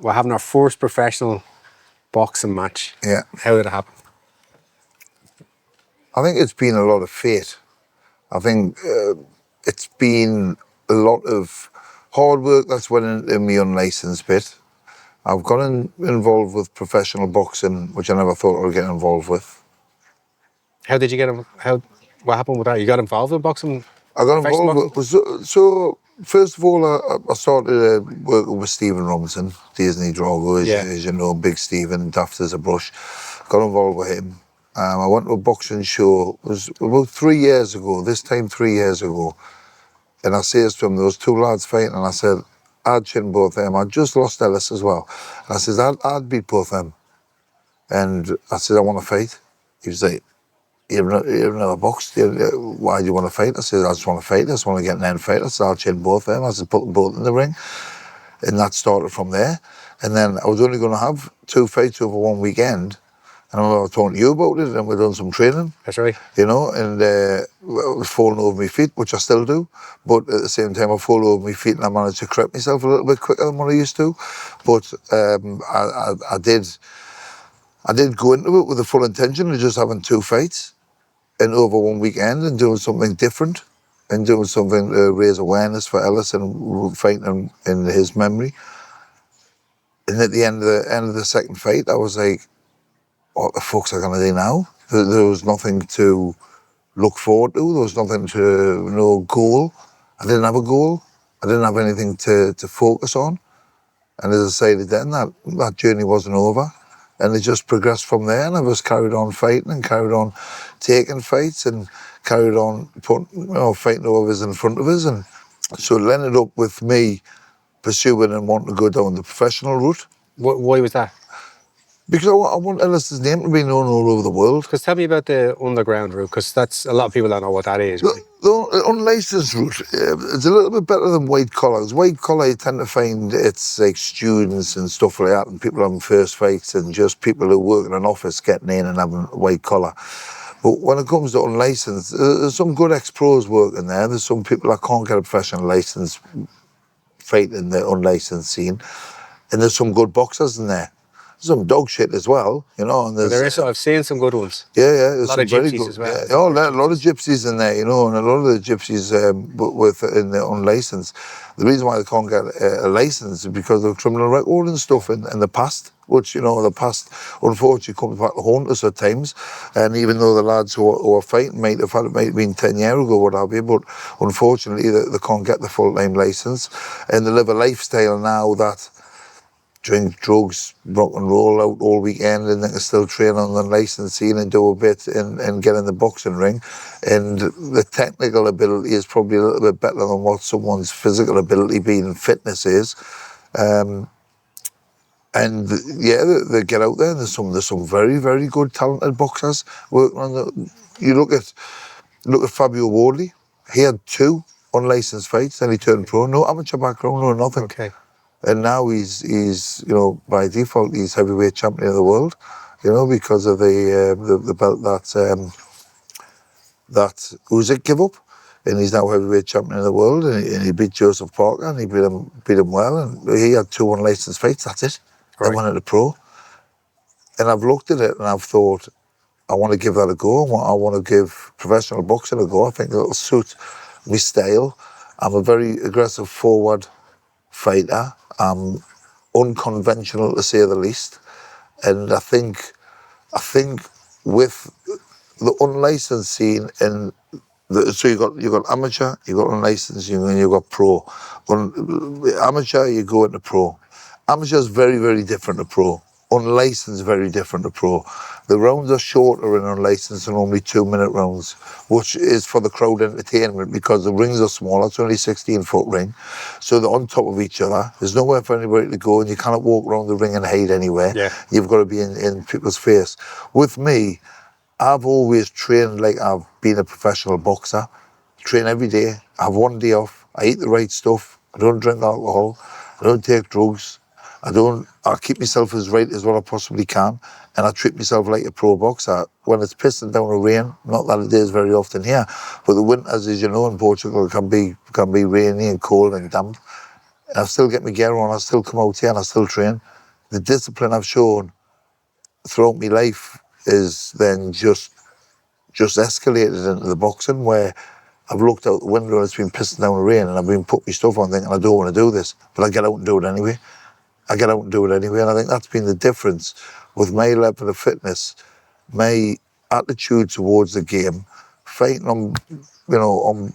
we're having our first professional boxing match. Yeah. How did it happen? I think it's been a lot of fate. I think it's been a lot of hard work that's went into me unlicensed bit. I've got involved with professional boxing, which I never thought I would get involved with. How did you get what happened with that? You got involved in boxing? I got Professional involved with, so first of all, I started working with Stephen Robinson, Disney Drago, as you know, Big Stephen, daft as a brush. Got involved with him. I went to a boxing show, it was about 3 years ago, this time 3 years ago. And I says to him, there was two lads fighting, and I said, I'd chin both them. I'd just lost Ellis as well. And I says, I'd beat both them. And I said, I want to fight. He was like, you've never boxed. Why do you want to fight? I said, I just want to fight. I just want to get an end fight. I said, I'll chin both them. I said, put them both in the ring. And that started from there. And then I was only going to have 2 fights over 1 weekend. And I was talking to you about it, and we've done some training. That's right. You know, and I was falling over my feet, which I still do. But at the same time, I fall over my feet and I managed to correct myself a little bit quicker than what I used to. But I did go into it with the full intention of just having 2 fights and over 1 weekend and doing something different and doing something to raise awareness for Ellis and fighting in his memory. And at the end of the second fight, I was like, what the fuck's I gonna do now? There was nothing to look forward to. There was nothing to, no goal. I didn't have a goal. I didn't have anything to focus on. And as I said then, that journey wasn't over. And it just progressed from there, and I just carried on fighting and carried on taking fights and carried on fighting others in front of us. And so it ended up with me pursuing and wanting to go down the professional route. Why was that? Because I want Ellis's name to be known all over the world. Because tell me about the underground route, because that's a lot of people don't know what that is. Right? The unlicensed route, it's a little bit better than white collar. Because white collar, you tend to find it's like students and stuff like that, and people having first fights, and just people who work in an office getting in and having white collar. But when it comes to unlicensed, there's some good ex-pros working there. There's some people that can't get a professional license fight in the unlicensed scene, and there's some good boxers in there. Some dog shit as well, you know. And there is. I've seen some good ones. Yeah, there's a lot some of very gypsies good, as well. Yeah, a lot of gypsies in there, you know, and a lot of the gypsies in the unlicensed. The reason why they can't get a license is because of criminal record and stuff in the past, which, you know, the past unfortunately comes back to haunt us at times. And even though the lads who are fighting might have been 10 years ago, what have you, but unfortunately they can't get the full-time license, and they live a lifestyle now that drink, drugs, rock and roll out all weekend, and they can still train on the licensed scene and do a bit and get in the boxing ring. And the technical ability is probably a little bit better than what someone's physical ability, being fitness, is. And yeah, they get out there, and there's some very, very good talented boxers working on the. You look at Fabio Wardley. He had 2 unlicensed fights, then he turned pro. No amateur background, no nothing. Okay. And now he's you know, by default, he's heavyweight champion of the world, you know, because of the belt that Usyk gave up, and he's now heavyweight champion of the world, and he beat Joseph Parker, and he beat him well, and he had 2 unlicensed fights. That's it. Right. Then went into pro, and I've looked at it and I've thought, I want to give that a go. I want to give professional boxing a go. I think it'll suit my style. I'm a very aggressive forward fighter. I'm unconventional, to say the least, and I think with the unlicensed scene, and so you got amateur, you got unlicensed, and you got pro. Amateur, you go into pro. Amateur is very, very different to pro. Unlicensed, very different to pro. The rounds are shorter in unlicensed and only 2-minute rounds, which is for the crowd entertainment because the rings are small. It's only a 16-foot ring. So they're on top of each other. There's nowhere for anybody to go, and you cannot walk around the ring and hide anywhere. Yeah. You've got to be in people's face. With me, I've always trained like I've been a professional boxer. Train every day. I have 1 day off. I eat the right stuff. I don't drink alcohol. I don't take drugs. I keep myself as right as what I possibly can, and I treat myself like a pro boxer. When it's pissing down with rain, not that it is very often here, but the winters, as you know, in Portugal can be rainy and cold and damp. I still get my gear on, I still come out here and I still train. The discipline I've shown throughout my life is then just escalated into the boxing, where I've looked out the window and it's been pissing down the rain and I've been putting my stuff on thinking I don't want to do this, but I get out and do it anyway. And I think that's been the difference with my level of fitness, my attitude towards the game, fighting on, on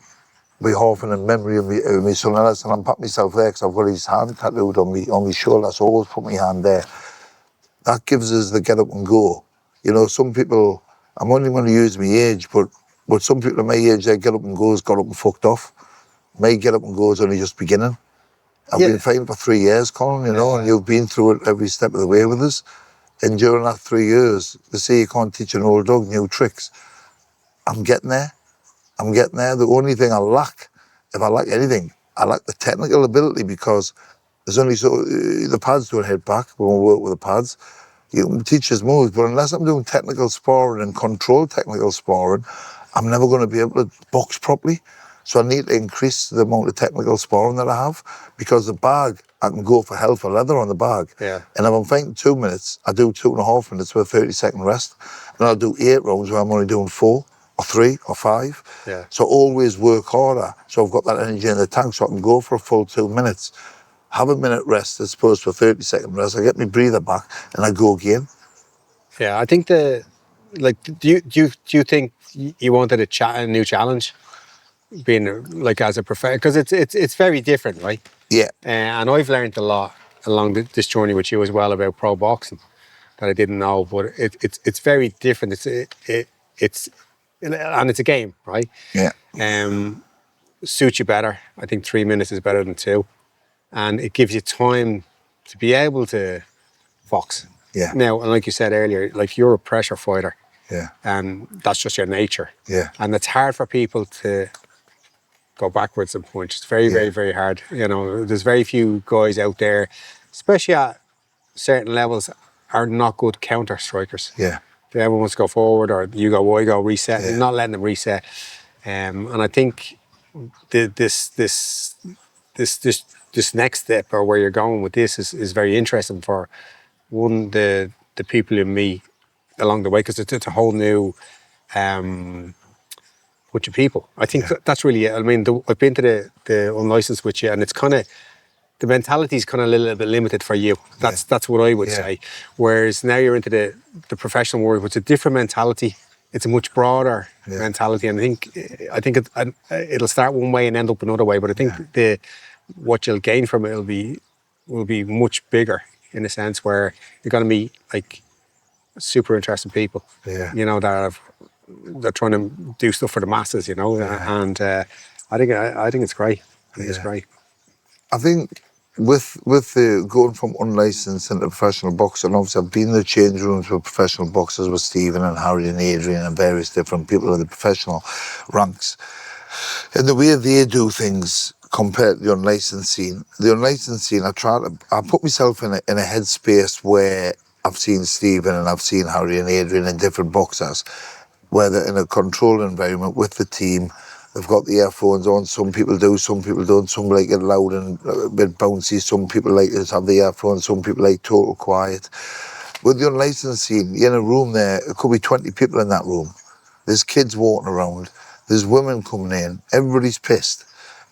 behalf and in memory of my son Ellis, and I'm patting myself there because I've got his hand tattooed on my shoulder, so I always put my hand there. That gives us the get up and go. Some people, I'm only going to use my age, but some people at my age, their get up and go's got up and fucked off. My get up and go is only just beginning. I've been fighting for 3 years, Colin, and you've been through it every step of the way with us. And during that 3 years, they say you can't teach an old dog new tricks. I'm getting there. The only thing I lack, if I lack anything, I lack the technical ability, because there's only the pads don't hit back. We won't work with the pads. You can teach us moves, but unless I'm doing technical sparring and controlled technical sparring, I'm never going to be able to box properly. So I need to increase the amount of technical sparring that I have, because the bag, I can go for hell for leather on the bag. Yeah. And if I'm fighting 2 minutes, I do 2.5 minutes with a 30-second rest. And I'll do 8 rounds where I'm only doing 4 or 3 or 5. Yeah. So always work harder. So I've got that energy in the tank, so I can go for a full 2 minutes, have a minute rest as opposed to a 30-second rest. I get my breather back and I go again. Yeah, I think do you think you wanted a new challenge, being like as a professional, because it's very different, right? Yeah. And I've learned a lot along this journey with you as well about pro boxing that I didn't know, but it's very different. It's and it's a game, right? Yeah. Suits you better. I think 3 minutes is better than 2, and it gives you time to be able to box. Yeah. Now, and like you said earlier, like you're a pressure fighter. Yeah. And that's just your nature. Yeah. And it's hard for people to go backwards and punch. It's very, very, very hard. There's very few guys out there, especially at certain levels, are not good counter strikers. Yeah. Everyone wants to go forward, or you go, I go, reset. Yeah. You're not letting them reset. And I think this next step, or where you're going with this, is very interesting for the people you meet along the way, because it's a whole new bunch of people. I think that's really it. I mean, I've been to the unlicensed with you, and it's kind of, the mentality is kind of a little bit limited for you. That's what I would say. Whereas now you're into the professional world, which is a different mentality. It's a much broader mentality, and I think it'll start one way and end up another way. But I think what you'll gain from it will be much bigger, in a sense where you're going to meet like super interesting people. Yeah. They're trying to do stuff for the masses. And I think it's great. It's great. I think with the going from unlicensed into professional boxing, obviously I've been in the change rooms with professional boxers with Stephen and Harry and Adrian and various different people in the professional ranks. And the way they do things compared to the unlicensed scene, I put myself in a headspace where I've seen Stephen and I've seen Harry and Adrian and different boxers, where they're in a controlled environment with the team. They've got the earphones on. Some people do, some people don't. Some like it loud and a bit bouncy. Some people like to have the earphones. Some people like total quiet. With the unlicensed scene, you're in a room there, it could be 20 people in that room. There's kids walking around. There's women coming in. Everybody's pissed.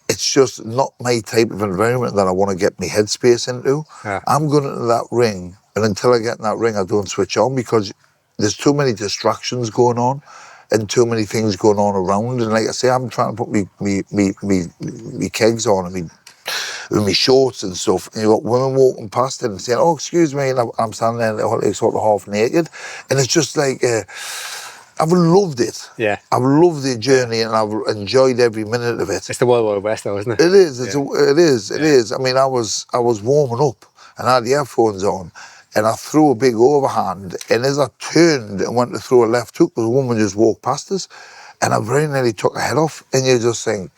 It's just not my type of environment that I want to get my headspace into. Yeah. I'm going into that ring, and until I get in that ring, I don't switch on, because there's too many distractions going on and too many things going on around. And like I say, I'm trying to put me kegs on and with me shorts and stuff. And you've got women walking past it and saying, "Oh, excuse me," and I'm standing there like sort of half naked. And it's just like, I've loved it. Yeah. I've loved the journey and I've enjoyed every minute of it. It's the Wild Wild West, though, isn't it? It is. It is. I mean, I was warming up and I had the earphones on, and I threw a big overhand. And as I turned and went to throw a left hook, the woman just walked past us, and I very nearly took her head off. And you just think,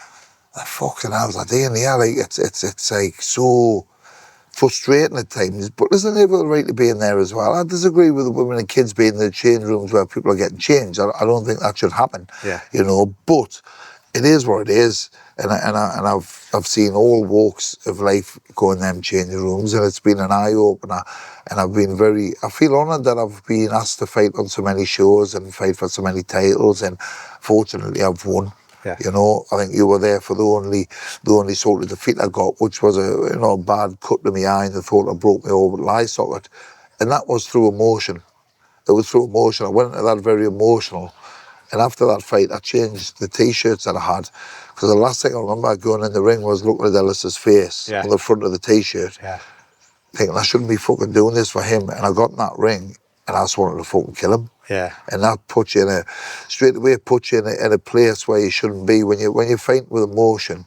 "Fucking hell, was I doing here?" Like it's like so frustrating at times, but there's an able right to be in there as well. I disagree with the women and kids being in the change rooms where people are getting changed. I don't think that should happen. Yeah. But it is what it is. and I've seen all walks of life go in them changing rooms, and it's been an eye opener. And I feel honoured that I've been asked to fight on so many shows and fight for so many titles, and fortunately I've won. Yeah. You know, I think you were there for the only sort of defeat I got, which was a bad cut to my eye, and the thought I broke my orbital eye socket, and that was through emotion. It was through emotion. I went into that very emotional. And after that fight, I changed the T-shirts that I had, because the last thing I remember going in the ring was looking at Ellis's face on the front of the T-shirt, thinking I shouldn't be fucking doing this for him. And I got in that ring, and I just wanted to fucking kill him. Yeah. And that puts you straight away puts you in a place where you shouldn't be. When you fight with emotion,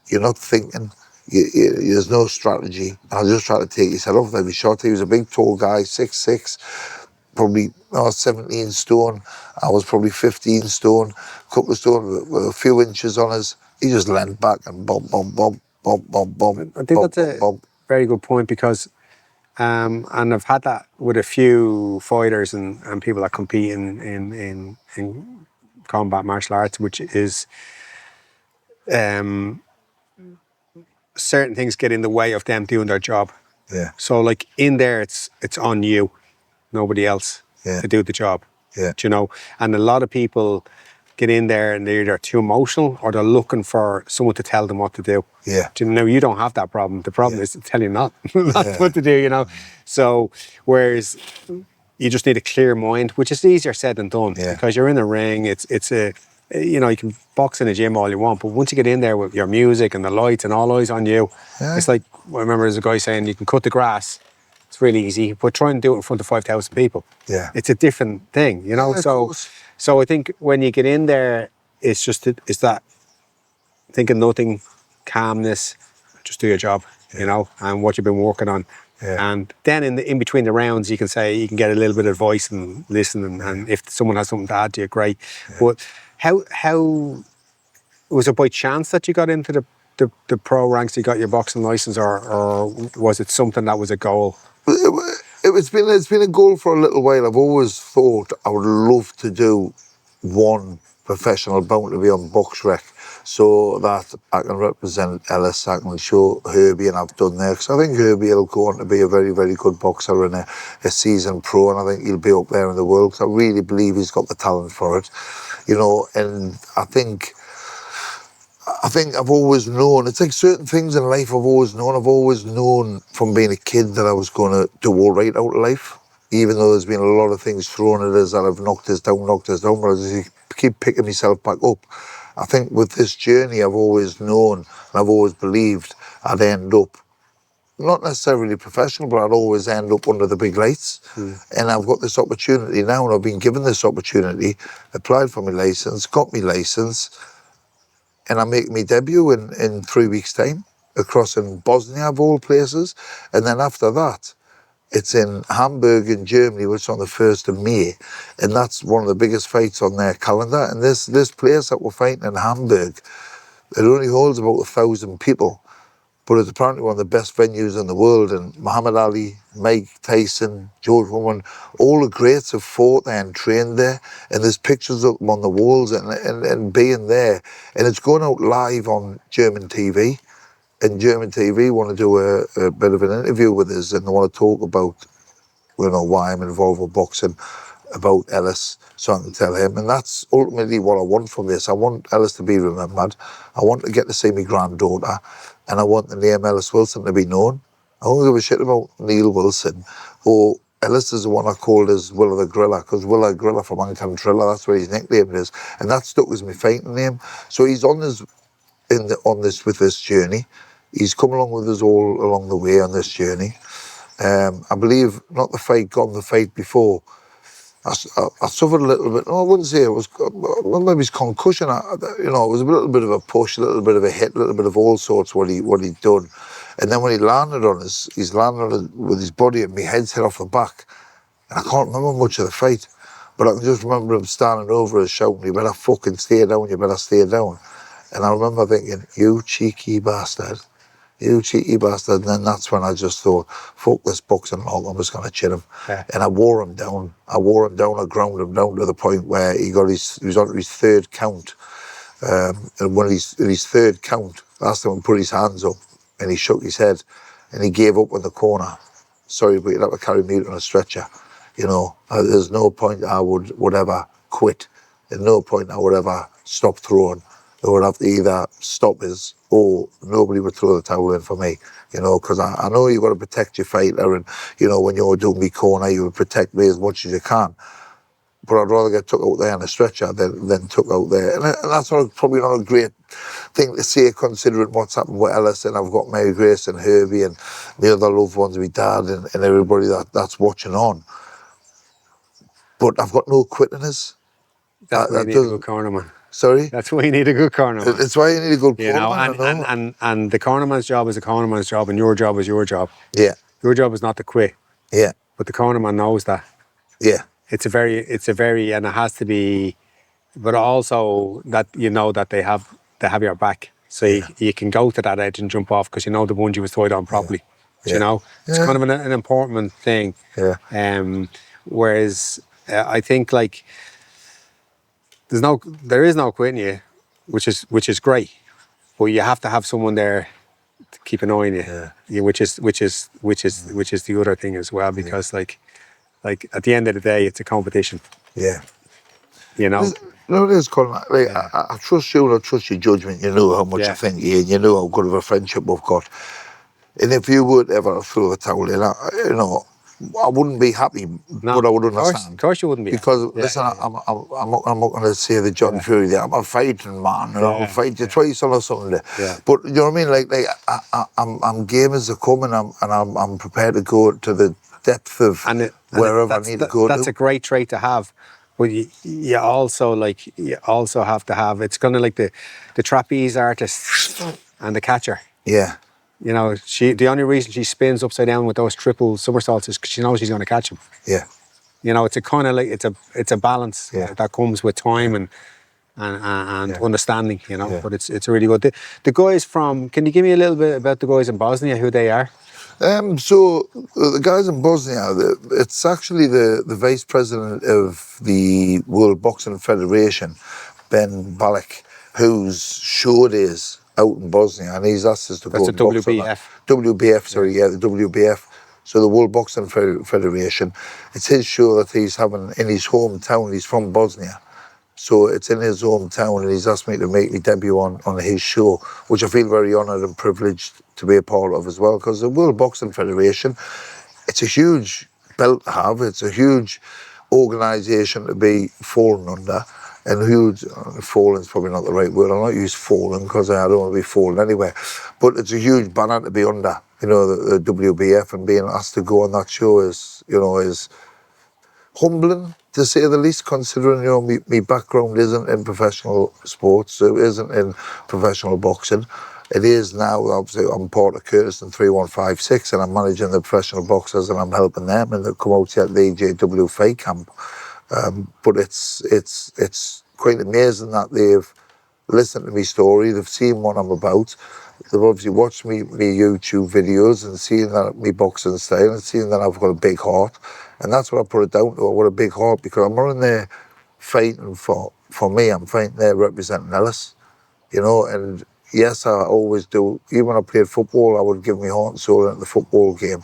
you're not thinking. There's no strategy. And I just try to take his head off every shot. He was a big, tall guy, 6'6", probably 17 stone. I was probably 15 stone, a couple of stone with a few inches on us. He just leant back and bump, bump, bump, bump, bump, bump. I think that's a very good point, because, and I've had that with a few fighters and people that compete in combat martial arts, which is certain things get in the way of them doing their job. Yeah. So like in there, it's on you, nobody else, to do the job. Yeah. Do you know? And a lot of people get in there and they're either too emotional or they're looking for someone to tell them what to do. Yeah. Do you know? You don't have that problem. The problem is to tell you not what to do. You know. So whereas you just need a clear mind, which is easier said than done, because you're in a ring. It's a you can box in a gym all you want, but once you get in there with your music and the lights and all eyes on you, it's like, I remember there's a guy saying you can cut the grass. It's really easy, but try and do it in front of 5,000 people. Yeah. It's a different thing, you know? So I think when you get in there, it's that thinking nothing, calmness, just do your job, you know, and what you've been working on. Yeah. And then in between the rounds, you can get a little bit of advice and listen, and if someone has something to add to you, great. Yeah. But how was it by chance that you got into the pro ranks? You got your boxing license, or was it something that was a goal? It's been a goal for a little while. I've always thought I would love to do one professional bout to be on BoxRec, so that I can represent Ellis, I can show Herbie, and I've done there, because I think Herbie will go on to be a very, very good boxer and a seasoned pro, and I think he'll be up there in the world, because I really believe he's got the talent for it, you know. And I think I've always known, it's like certain things in life I've always known from being a kid that I was going to do all right out of life, even though there's been a lot of things thrown at us that have knocked us down, but I just keep picking myself back up. I think with this journey I've always known, and I've always believed I'd end up, not necessarily professional, but I'd always end up under the big lights. And I've got this opportunity now, and I've been given this opportunity, applied for my licence, got my licence, and I'm making my debut in 3 weeks' time across in Bosnia, of all places. And then after that, it's in Hamburg in Germany, which is on the 1st of May. And that's one of the biggest fights on their calendar. And this place that we're fighting in Hamburg, it only holds about 1,000 people, but it's apparently one of the best venues in the world. And Muhammad Ali, Mike Tyson, George Foreman, all the greats have fought there and trained there. And there's pictures of them on the walls and being there. And it's going out live on German TV. And German TV want to do a bit of an interview with us, and they want to talk about, you know, why I'm involved with boxing, about Ellis, so I can tell him. And that's ultimately what I want from this. I want Ellis to be remembered. I want to get to see my granddaughter, and I want the name Ellis Wilson to be known. I don't give a shit about Neil Wilson, or Ellis is the one I called as Willa the Griller, because Willa Griller from Mankan Triller, that's what his nickname is, and that stuck as my fighting name. So he's on with this journey. He's come along with us all along the way on this journey. I believe not the fight gone, the fight before. I suffered a little bit. No, I wouldn't say it was. Well, maybe it's concussion. It was a little bit of a push, a little bit of a hit, a little bit of all sorts. What he'd done, and then when he landed on us, he's landed on it with his body, and my head's hit off the back. And I can't remember much of the fight, but I can just remember him standing over us shouting, "You better fucking stay down. You better stay down." And I remember thinking, "You cheeky bastard. You cheeky bastard." And then that's when I just thought, fuck this boxing log, I'm just going to chin him. Yeah. And I wore him down. I ground him down to the point where he was on his third count. And when in his third count, I asked him to put his hands up, and he shook his head, and he gave up on the corner. Sorry, but you'd have to carry me on a stretcher. You know, there's no point I would ever quit. There's no point I would ever stop throwing. They would have to either stop us or nobody would throw the towel in for me. You know, because I know you've got to protect your fighter, and you know when you're doing me corner, you would protect me as much as you can. But I'd rather get took out there on a stretcher than took out there. And that's probably not a great thing to say, considering what's happened with Ellis, and I've got Mary Grace and Herbie and the other loved ones, my dad and everybody that's watching on. But I've got no quittiness. That's why you need a good cornerman. Sorry? That's why you need a good cornerman. It's why you need a good you know, cornerman. and the cornerman's job is a cornerman's job, and your job is your job. Yeah. Your job is not to quit. Yeah. But the cornerman knows that. Yeah. It's a very, and it has to be, but also that you know that they have your back, so you can go to that edge and jump off because you know the bungee was tied on properly. You know, it's kind of an important thing. Yeah. Whereas I think like there is no quitting you, which is great, but you have to have someone there to keep an eye on you. Yeah, which is the other thing as well, because like at the end of the day, it's a competition. Yeah. You know. No, it is, Colin. Like, I trust you and I trust your judgment. You know how much I think of you, and you know how good of a friendship we've got. And if you would ever throw the towel in, you know, I wouldn't be happy, but I would understand. Of course you wouldn't be. Because listen, I'm not going to say the John Fury there. I'm a fighting man, and I'll fight you twice on a Sunday. But you know what I mean? Like I'm game as they come, and I'm prepared to go to the depth of wherever I need to go. That's a great trait to have. But you also have to have, it's kind of like the trapeze artist and the catcher. Yeah. You know, the only reason she spins upside down with those triple somersaults is because she knows she's going to catch him. Yeah. You know, it's a kind of like it's a balance that comes with time and understanding. You know, but it's really good. The guys can you give me a little bit about the guys in Bosnia, who they are? So the guys in Bosnia, it's actually the vice president of the World Boxing Federation, Ben Balak, whose show it is out in Bosnia, and he's asked us to go. That's the WBF. WBF, sorry, the WBF. So the World Boxing Federation, it's his show that he's having in his hometown. He's from Bosnia. So it's in his hometown, and he's asked me to make my debut on his show, which I feel very honoured and privileged to be a part of as well, because the World Boxing Federation, it's a huge belt to have, it's a huge organisation to be fallen under, and huge, fallen's probably not the right word, I'll not use fallen because I don't want to be fallen anyway, but it's a huge banner to be under, you know, the WBF, and being asked to go on that show is humbling, to say the least, considering, you know, my background isn't in professional sports, so it isn't in professional boxing. It is now, obviously, I'm part of Curtis and 3156, and I'm managing the professional boxers, and I'm helping them, and they come out here at the EJW fight camp. But it's quite amazing that they've listened to my story, they've seen what I'm about, they've obviously watched me YouTube videos and seen that my boxing style and seen that I've got a big heart. And that's what I put it down to. I've got a big heart because I'm not in there fighting for me. I'm fighting there representing Ellis, you know. And yes, I always do. Even when I played football, I would give my heart and soul into the football game,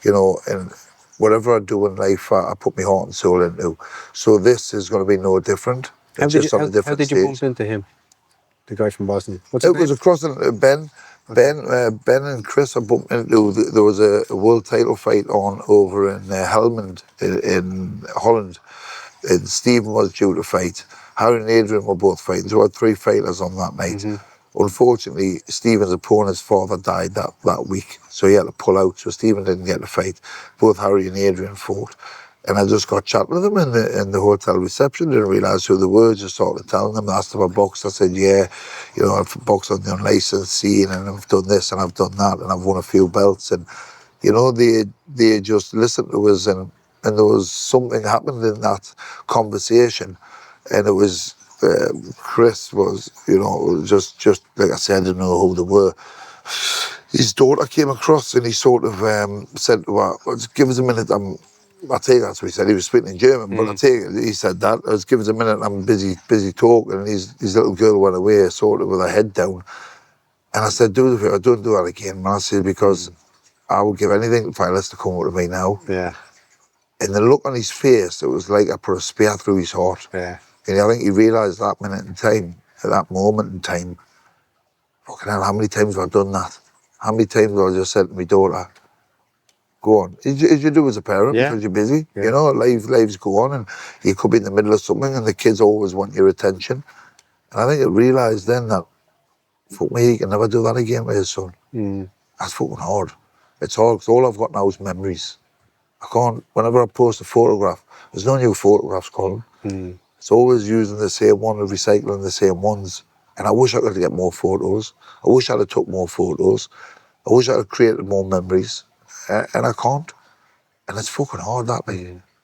you know. And whatever I do in life, I put my heart and soul into. So this is going to be no different. How did you bump into him, the guy from Bosnia? It was across Ben. Ben and Chris I bumped into. There was a world title fight on over in Helmond in Holland, and Stephen was due to fight. Harry and Adrian were both fighting. So we had 3 fighters on that night. Unfortunately, Stephen's opponent's father died that week, so he had to pull out. So Stephen didn't get to fight. Both Harry and Adrian fought. And I just got chatting with them in the hotel reception. Didn't realise who they were. Just started telling them. I asked them if I boxed. I said, yeah, you know, I've boxed on the unlicensed scene, and I've done this and I've done that, and I've won a few belts. And you know, they just listened to us, and there was something happened in that conversation, and it was Chris was, you know, just like I said, I didn't know who they were. His daughter came across, and he sort of said to her, "Give us a minute. I take that's what he said. He was speaking in German, but I take it, he said that. I was give us a minute, I'm busy talking, and his little girl went away, sort of with her head down. And I said, do the favor, don't do that again, man. I said, because I would give anything to find us to come up to me now. Yeah. And the look on his face, it was like I put a spear through his heart. Yeah. And I think he realised that minute in time, at that moment in time, fucking hell, how many times have I done that? How many times have I just said to my daughter, go on, as you do as a parent, Yeah. because you're busy, Yeah. you know, lives go on, and you could be in the middle of something, and the kids always want your attention. And I think I realised then that, fuck me, he can never do that again with his son. That's fucking hard. It's hard, because all I've got now is memories. I can't, whenever I post a photograph, there's no new photographs, Colin. It's always using the same one and recycling the same ones. And I wish I could get more photos. I wish I'd have took more photos. I wish I'd have created more memories. And I can't. And it's fucking hard, that, like.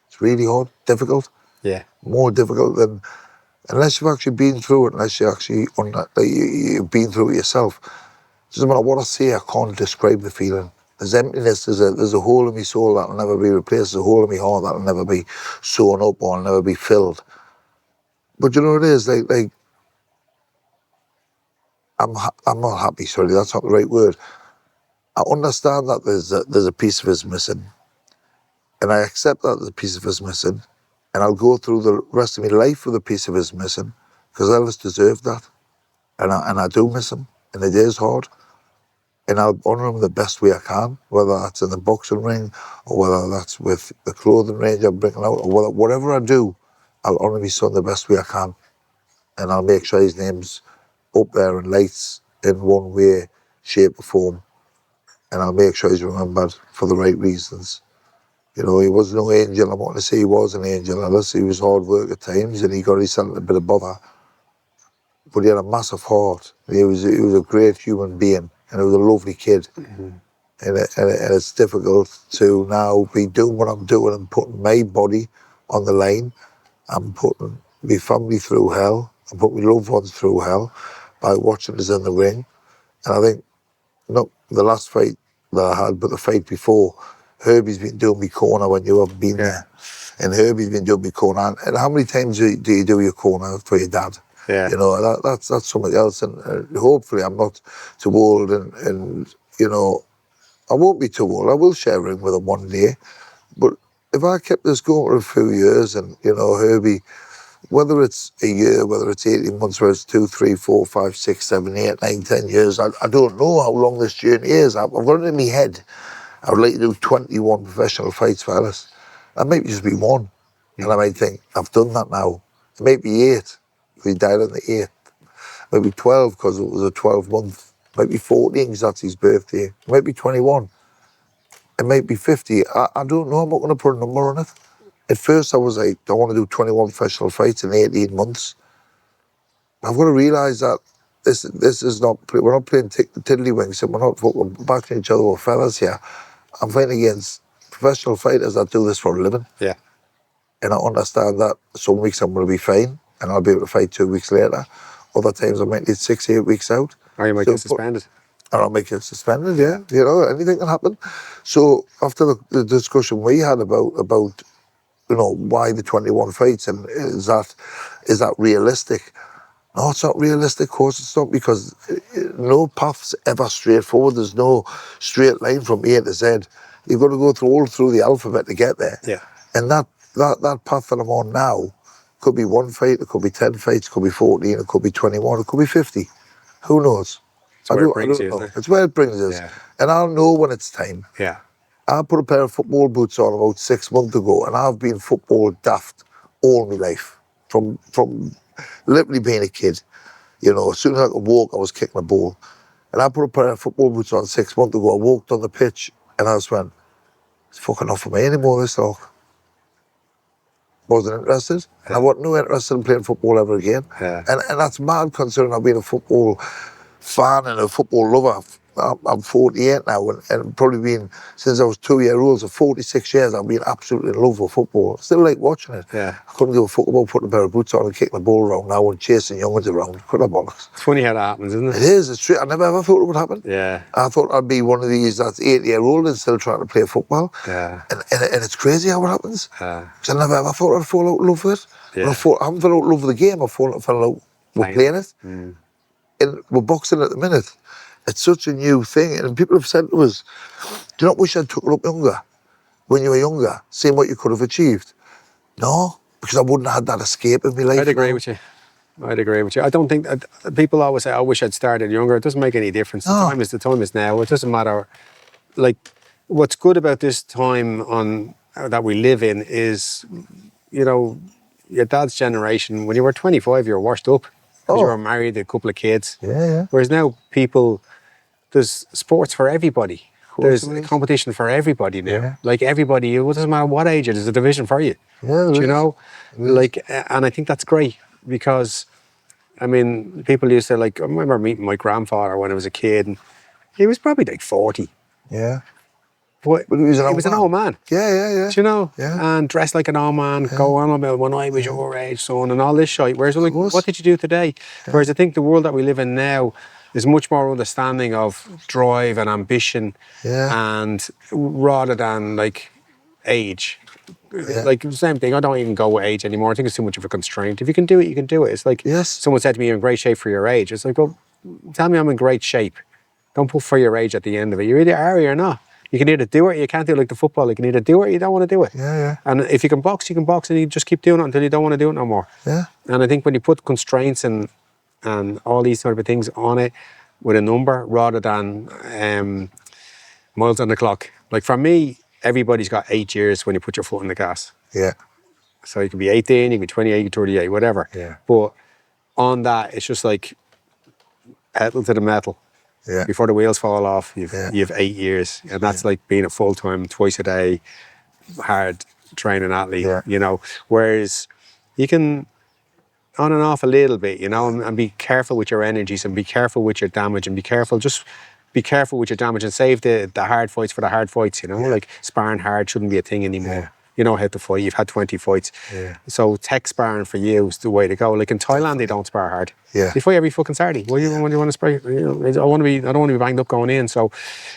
It's really hard, difficult. Yeah. More difficult than, unless you've actually been through it, unless you actually, you've been through it yourself. It doesn't matter what I say, I can't describe the feeling. There's emptiness, there's a hole in my soul that'll never be replaced, there's a hole in my heart that'll never be sewn up or never be filled. But you know what it is, like I'm not happy, sorry, that's not the right word. I understand that there's a piece of us missing. And I accept that there's a piece of us missing. And I'll go through the rest of my life with a piece of us missing, because Elvis deserved that. And I do miss him, and it is hard. And I'll honour him the best way I can, whether that's in the boxing ring, or whether that's with the clothing range I'm bringing out, or whatever I do, I'll honour my son the best way I can. And I'll make sure his name's up there in lights in one way, shape or form. And I'll make sure he's remembered for the right reasons. You know, he was no angel. I'm not going to say he was an angel, Ellis. He was hard work at times, and he got himself a bit of bother. But he had a massive heart. He was a great human being, and he was a lovely kid. And it's difficult to now be doing what I'm doing and putting my body on the line. I'm putting my family through hell. I'm putting my loved ones through hell by watching us in the ring. And I think, not the last fight that I had, but the fight before, Herbie's been doing me corner when you haven't been there. And Herbie's been doing me corner. And how many times do you do your corner for your dad? Yeah. You know, that's something else. And hopefully I'm not too old and, you know, I won't be too old. I will share a ring with him one day. But if I kept this going for a few years and, you know, Herbie, whether it's a year, whether it's 18 months, whether it's 2, 3, 4, 5, 6, 7, 8, 9, 10 years, I don't know how long this journey is. I've got it in my head. I would like to do 21 professional fights for Ellis. That might just be one. And I might think, I've done that now. It might be 8, because he died on the 8th. Maybe 12, because it was a 12-month. Might be 14, because that's his birthday. It might be 21. It might be 50. I don't know. I'm not going to put a number on it. At first, I was like, I want to do 21 professional fights in 18 months. I've got to realise that this is not, we're not playing tiddlywinks, and we're not fucking bashing each other with feathers here. I'm fighting against professional fighters that do this for a living. Yeah. And I understand that some weeks I'm going to be fine, and I'll be able to fight 2 weeks later. Other times I might need 6, 8 weeks out. Or you might get suspended. Or I'll make it suspended, yeah. You know, anything can happen. So after the discussion we had about you know, why the 21 fights, and is that realistic? No, it's not realistic. Of course it's not, because no path's ever straightforward. There's no straight line from A to Z. You've got to go all through the alphabet to get there. Yeah. And that path that I'm on now could be 1 fight, it could be 10 fights, it could be 14, it could be 21, it could be 50. Who knows? It's where it brings you, isn't it? It's where it brings us. Yeah. And I'll know when it's time. Yeah. I put a pair of football boots on about 6 months ago, and I've been football daft all my life, from literally being a kid. You know, as soon as I could walk, I was kicking a ball. And I put a pair of football boots on 6 months ago. I walked on the pitch, and I just went, it's fucking not for me anymore, this talk. Wasn't interested. Yeah. I wasn't no interested in playing football ever again. Yeah. And that's mad, considering I've been a football fan and a football lover. I'm 48 now, and probably been since I was 2-year-old, so 46 years. I've been absolutely in love with football. Still like watching it. Yeah. I couldn't give a fuck about putting a pair of boots on and kicking the ball around now and chasing youngins around. Couldn't have bollocks. It's funny how that happens, isn't it? It is. It's true. I never ever thought it would happen. Yeah. I thought I'd be one of these that's 8-year-old and still trying to play football. Yeah. And it's crazy how it happens. Yeah. Because I never ever thought I'd fall out of love with it. Yeah. I haven't fallen out of love with the game. I fell out with playing it. Mm. And with boxing at the minute, it's such a new thing. And people have said to us, do you not wish I'd took it up younger? When you were younger, seeing what you could have achieved? No, because I wouldn't have had that escape in my life. I'd agree with you. I don't think people always say, "I wish I'd started younger." It doesn't make any difference. No. The time is now. It doesn't matter. Like, what's good about this time that we live in is, you know, your dad's generation. When you were 25, you were washed up. 'Cause you were married, a couple of kids. Yeah. Whereas now, there's sports for everybody. There's there is. competition for everybody now. Yeah. Like everybody, it doesn't matter what age it is, there's a division for you. Yeah, Do you know? Like, and I think that's great because, I mean, people used to I remember meeting my grandfather when I was a kid, and he was probably like 40. Yeah. But he was an old man. Yeah. Do you know? Yeah. And dressed like an old man, go on about when I was your age, son, and all this shit. Whereas, like, what did you do today? Yeah. Whereas I think the world that we live in now is much more understanding of drive and ambition, and rather than like age. Yeah. Like the same thing. I don't even go with age anymore. I think it's too much of a constraint. If you can do it, you can do it. It's like someone said to me, "You're in great shape for your age." It's like, well, tell me I'm in great shape. Don't put for your age at the end of it. You either are or you're not. You can either do it, or you can't do it like the football. You can either do it or you don't want to do it. Yeah. And if you can box, and you just keep doing it until you don't want to do it no more. Yeah. And I think when you put constraints and all these sort of things on it with a number rather than miles on the clock. Like for me, everybody's got 8 years when you put your foot in the gas. Yeah. So you can be 18, you can be 28, you can be 38, whatever. Yeah. But on that, it's just like pedal to the metal. Yeah. Before the wheels fall off, you've 8 years. And that's like being a full-time, twice a day, hard training athlete, you know. Whereas you can on and off a little bit, you know, and be careful with your energies and be careful with your damage and be careful with your damage and save the hard fights for the hard fights, you know. Like sparring hard shouldn't be a thing anymore. You know how to fight. You've had 20 fights. Yeah. So tech sparring for you is the way to go. Like in Thailand, they don't spar hard. Yeah. They fight every fucking Saturday. What do you want to spar? You know, I don't want to be banged up going in. So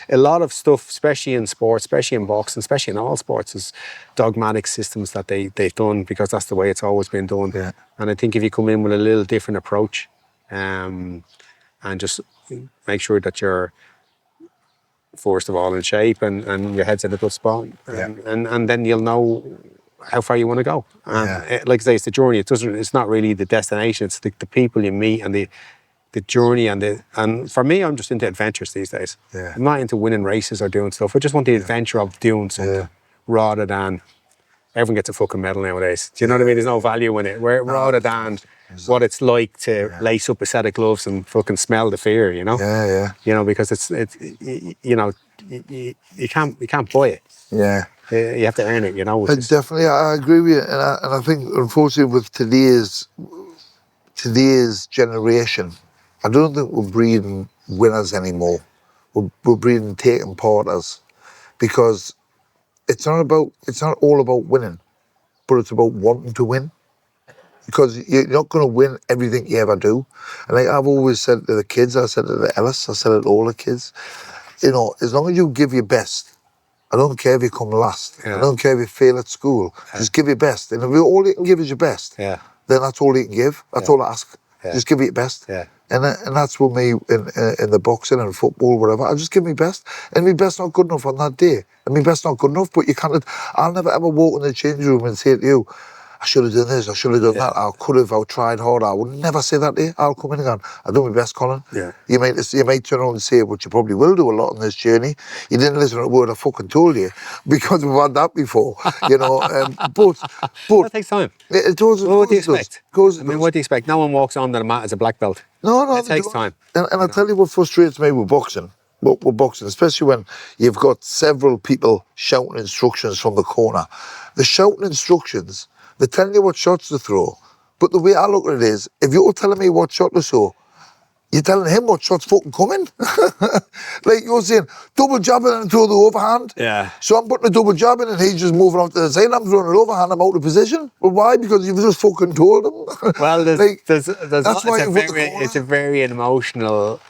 a lot of stuff, especially in sports, especially in boxing, especially in all sports, is dogmatic systems that they've done because that's the way it's always been done. Yeah. And I think if you come in with a little different approach, and just make sure that you're first of all in shape and your head's in a good spot, and then you'll know how far you want to go. And like I say, it's the journey. It's not really the destination. It's the people you meet and the journey and for me, I'm just into adventures these days. Yeah. I'm not into winning races or doing stuff. I just want the adventure of doing something rather than everyone gets a fucking medal nowadays. Do you know what I mean? There's no value in it. Rather than what it's like to lace up a set of gloves and fucking smell the fear, you know? Yeah. You know, because it's you know, you can't buy it. Yeah. You have to earn it, you know. Definitely, I agree with you. And I think, unfortunately, with today's generation, I don't think we're breeding winners anymore. We're breeding taking parters, because it's not all about winning, but it's about wanting to win. Because you're not going to win everything you ever do. And like I've always said to the kids, I said it to Ellis, I said it to all the kids, you know, as long as you give your best, I don't care if you come last. I don't care if you fail at school. Just give your best. And if all you can give is your best, then that's all you can give. That's all I ask. Just give it your best. And that's with me in the boxing and football, whatever. I just give my best. And my best's not good enough on that day. And my best's not good enough, but you can't. I'll never ever walk in the change room and say to you, I should have done this, I should have done that, I could have, I tried harder. I would never say that to you. I'll come in and go, I do my best, Colin. You might turn around and say, which you probably will do a lot on this journey, you didn't listen to a word I fucking told you, because we've had that before, you know. But that takes time. It does. What do you expect? I mean, what do you expect? No one walks on the mat as a black belt. No, it takes time. And I tell you what frustrates me with boxing, especially when you've got several people shouting instructions from the corner. The shouting instructions, they're telling you what shots to throw. But the way I look at it is, if you're telling me what shot to throw, You're telling him what shot's fucking coming. Like you're saying, double jabbing and throw the overhand. Yeah. So I'm putting a double jab in and he's just moving off to the side. I'm throwing an overhand, I'm out of position. Well, why? Because you've just fucking told him. Well, like, there's that's why it's a very emotional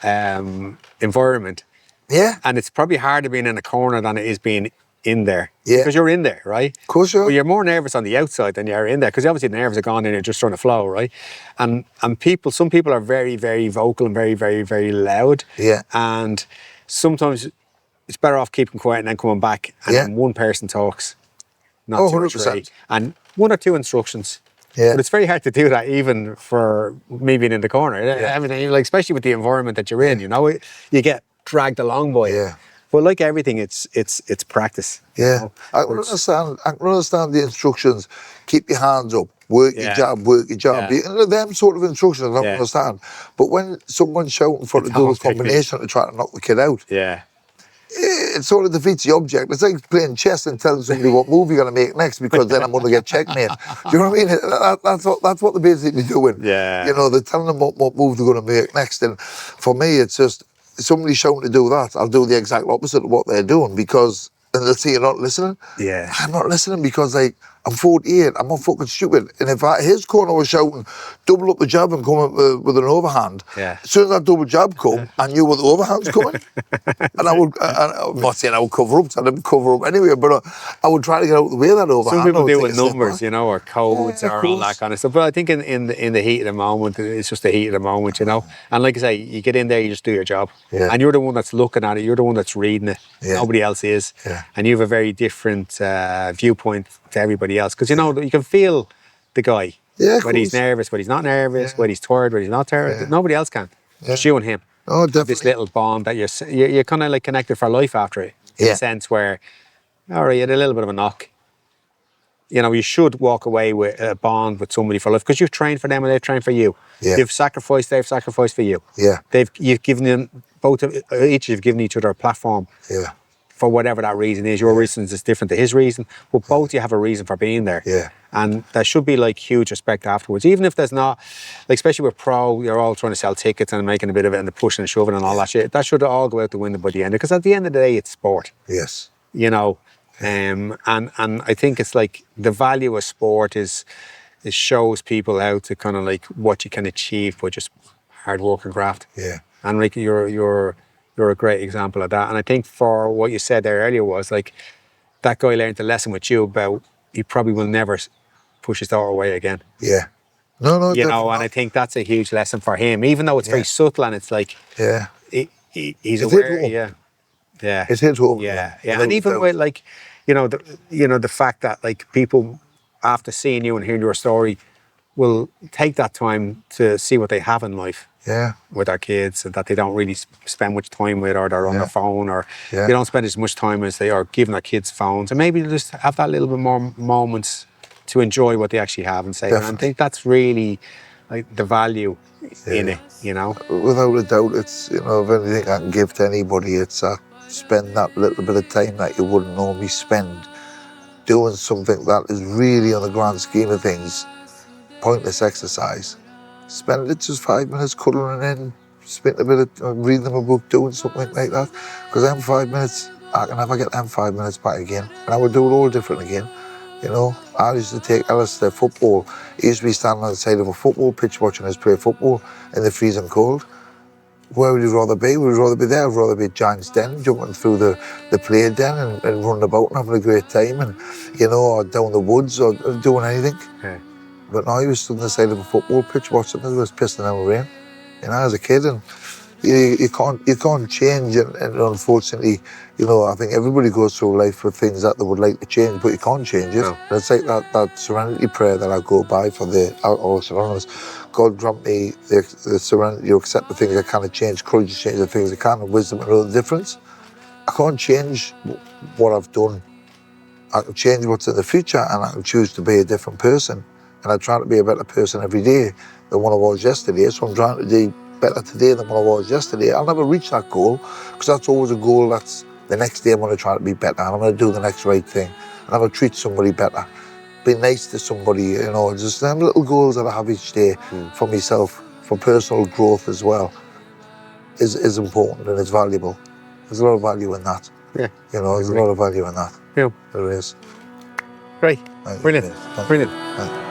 environment. Yeah. And it's probably harder being in a corner than it is being in there. Yeah. Because you're in there, right? Of course you are. But you're more nervous on the outside than you are in there. Because obviously the nerves are gone and you're just trying to flow, right? And some people are very, very vocal and very, very, very loud. Yeah. And sometimes it's better off keeping quiet and then coming back and then one person talks. Not two or 100%. three. And one or two instructions. Yeah. But it's very hard to do that even for me being in the corner. Everything, like, especially with the environment that you're in, you know, you get dragged along by it. Yeah. But like everything, it's practice. Yeah. You know? I can understand the instructions. Keep your hands up. Work your jab, work your jab. Yeah. Them sort of instructions I don't understand. But when someone's shouting for the double combination to try to knock the kid out, Yeah. it sort of defeats the object. It's like playing chess and telling somebody what move you're going to make next because then I'm going to get checkmate. Do you know what I mean? That's what they're basically doing. Yeah. You know, they're telling them what move they're going to make next. And for me, it's just, somebody shouting to do that, I'll do the exact opposite of what they're doing because, and they'll say you're not listening. Yeah. I'm not listening because, like, I'm 48, I'm not fucking stupid. And if his corner was shouting, double up the jab and come up with an overhand, Yeah. as soon as that double jab come, I knew what the overhand's coming. And I'm not saying I would cover up, I didn't cover up anyway, but I would try to get out of the way of that overhand. Some people do take with a step numbers, back. you know, or codes or all that kind of stuff. But I think in the heat of the moment, it's just the heat of the moment, you know. And like I say, you get in there, you just do your job. Yeah. And you're the one that's looking at it, you're the one that's reading it. Yeah. Nobody else is. Yeah. And you have a very different viewpoint to everybody else. Because, you know, you can feel the guy. Yeah, of whether he's course. nervous, whether he's not nervous, whether he's tired, whether he's not tired. Yeah. Nobody else can. Just you and him. Oh, definitely. This little bond that you're kind of like connected for life after it. In Yeah. a sense where, all right, you had a little bit of a knock. You know, you should walk away with a bond with somebody for life because you've trained for them and they've trained for you. Yeah. You've sacrificed, they've sacrificed for you. Yeah. You've given them, each you've given each other a platform Yeah. for whatever that reason is. Your reason is different to his reason, but both you have a reason for being there. Yeah. And there should be like huge respect afterwards. Even if there's not, like especially with pro, you're all trying to sell tickets and making a bit of it and the pushing and shoving and all that shit. That should all go out the window by the end. Because at the end of the day, it's sport. Yes. You know, and I think it's like the value of sport is it shows people how to kind of like what you can achieve by just hard work and graft. Yeah. And like you're a great example of that. And I think for what you said there earlier was like that guy learned a lesson with you about he probably will never push his daughter away again. Yeah. No, You know, definitely and I think that's a huge lesson for him, even though it's very subtle and it's like Yeah. he's It's aware. hit home. Yeah. It's hit home. Yeah. Without And even doubt. with like, the fact that like people after seeing you and hearing your story will take that time to see what they have in life Yeah. with their kids and that they don't really spend much time with, or they're on their phone, or Yeah. they don't spend as much time as they are giving their kids phones, and maybe just have that little bit more moments to enjoy what they actually have and say. And I Definitely. think that's really like the value in it, you know. Without a doubt, it's, if anything I can give to anybody, it's spend that little bit of time that you wouldn't normally spend doing something that is really, on the grand scheme of things, pointless exercise. Spend it just 5 minutes cuddling in, spend a bit of reading them a book, doing something like that. Because them 5 minutes, I can never get them 5 minutes back again. And I would do it all different again. I used to take Ellis to football. He used to be standing on the side of a football pitch watching us play football in the freezing cold. Where would you rather be? Would you rather be there? I'd rather be at Giant's Den, jumping through the play den and running about and having a great time, and or down the woods or doing anything. Yeah. But now he was stood on the side of a football pitch watching us. It was pissing down rain, as a kid, and you can't change. And unfortunately, I think everybody goes through life with things that they would like to change, but you can't change it. No. And it's like that serenity prayer that I go by for the Alcoholics Anonymous. God grant me the serenity to accept the things I cannot change, courage to change the things I can, and wisdom to know the difference. I can't change what I've done. I can change what's in the future, and I can choose to be a different person. And I try to be a better person every day than what I was yesterday. So I'm trying to do better today than what I was yesterday. I'll never reach that goal, because that's always a goal that's the next day I'm going to try to be better, and I'm going to do the next right thing. And I'm going to treat somebody better. Be nice to somebody, just them little goals that I have each day for myself, for personal growth as well. is important and it's valuable. There's a lot of value in that. Yeah. You know, there's a lot of value in that. Yeah. There is. Great. Thank you. Brilliant. Thank you. Brilliant. Thank you.